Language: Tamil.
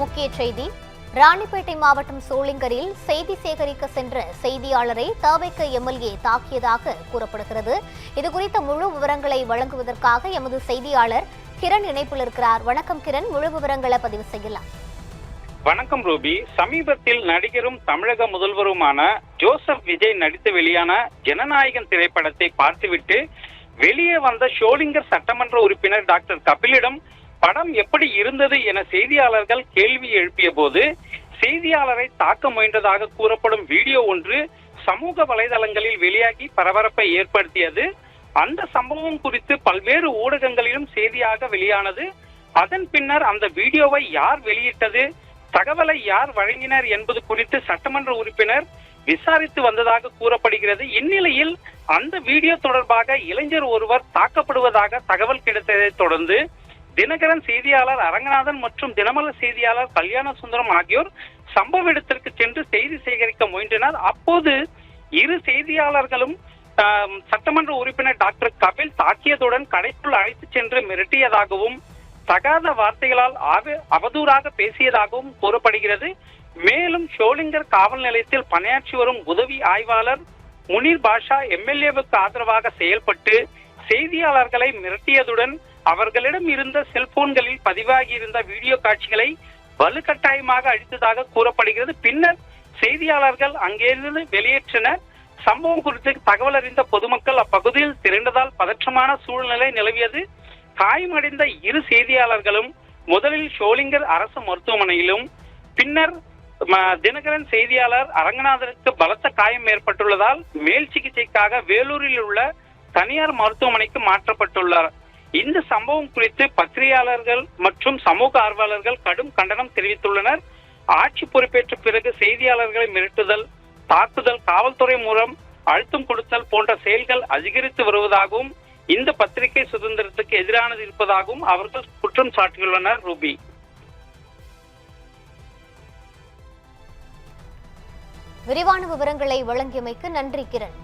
முக்கிய செய்தி. ராணிப்பேட்டை மாவட்டம் சோளிங்கரில் செய்தி சேகரிக்க சென்ற செய்தியாளரை தவிக எம்எல்ஏ தாக்கியதாக கூறப்படுகிறது. இதுகுறித்த முழு விவரங்களை வழங்குவதற்காக எமது செய்தியாளர் கிரண் இணைப்பில் இருக்கிறார். வணக்கம் கிரண், முழு விவரங்களை பதிவு செய்யலாம். வணக்கம் ரூபி. சமீபத்தில் நடிகரும் தமிழக முதல்வருமான ஜோசப் விஜய் நடித்து வெளியான ஜனநாயகன் திரைப்படத்தை பார்த்துவிட்டு வெளியே வந்த ஷோலிங்கர் சட்டமன்ற உறுப்பினர் டாக்டர் கபிலிடம் படம் எப்படி இருந்தது என செய்தியாளர்கள் கேள்வி எழுப்பிய போது செய்தியாளரை தாக்க முயன்றதாக கூறப்படும் வீடியோ ஒன்று சமூக வலைதளங்களில் வெளியாகி பரபரப்பை ஏற்படுத்தியது. அந்த சம்பவம் குறித்து பல்வேறு ஊடகங்களிலும் செய்தியாக வெளியானது. அதன் பின்னர் அந்த வீடியோவை யார் வெளியிட்டது, தகவலை யார் வழங்கினர் என்பது குறித்து சட்டமன்ற உறுப்பினர் விசாரித்து வந்ததாக கூறப்படுகிறது. இந்நிலையில் அந்த வீடியோ தொடர்பாக இளைஞர் ஒருவர் தாக்கப்படுவதாக தகவல் கிடைத்ததை தொடர்ந்து தினகரன் செய்தியாளர் அரங்கநாதன் மற்றும் தினமலர் செய்தியாளர் கல்யாண சுந்தரம் ஆகியோர் சம்பவ இடத்திற்கு சென்று செய்தி சேகரிக்க முயன்றனர். அப்போது இரு செய்தியாளர்களும் சட்டமன்ற உறுப்பினர் டாக்டர் கபில் தாக்கியதுடன் கடைக்குள் அழைத்து சென்று மிரட்டியதாகவும் தகாத வார்த்தைகளால் அவதூறாக பேசியதாகவும் கூறப்படுகிறது. மேலும் ஷோலிங்கர் காவல் நிலையத்தில் பணியாற்றி வரும் உதவி ஆய்வாளர் முனீர் பாஷா எம்எல்ஏவுக்கு ஆதரவாக செயல்பட்டு செய்தியாளர்களை மிரட்டியதுடன் அவர்களிடம் இருந்த செல்போன்களில் பதிவாகி இருந்த வீடியோ காட்சிகளை வலுக்கட்டாயமாக அழித்ததாக கூறப்படுகிறது. பின்னர் செய்தியாளர்கள் அங்கிருந்து வெளியேற்றினர். சம்பவம் குறித்து தகவல் அறிந்த பொதுமக்கள் அப்பகுதியில் திரண்டதால் பதற்றமான சூழ்நிலை நிலவியது. காயமடைந்த இரு செய்தியாளர்களும் முதலில் ஷோலிங்கர் அரசு மருத்துவமனையிலும் பின்னர் தினகரன் செய்தியாளர் அரங்கநாதனுக்கு பலத்த காயம் ஏற்பட்டுள்ளதால் மேல் சிகிச்சைக்காக வேலூரில் உள்ள தனியார் மருத்துவமனைக்கு மாற்றப்பட்டுள்ளார். இந்த சம்பவம் குறித்து பத்திரிகையாளர்கள் மற்றும் சமூக ஆர்வலர்கள் கடும் கண்டனம் தெரிவித்துள்ளனர். ஆட்சி பொறுப்பேற்ற பிறகு செய்தியாளர்களை மிரட்டுதல், தாக்குதல், காவல்துறை மூலம் அழுத்தம் கொடுத்தல் போன்ற செயல்கள் அதிகரித்து வருவதாகவும் இந்த பத்திரிகை சுதந்திரத்துக்கு எதிரானது இருப்பதாகவும் அவர்கள் குற்றம் சாட்டியுள்ளனர். ரூபி, விரிவான விவரங்களை வழங்கியமைக்கு நன்றி கிரண்.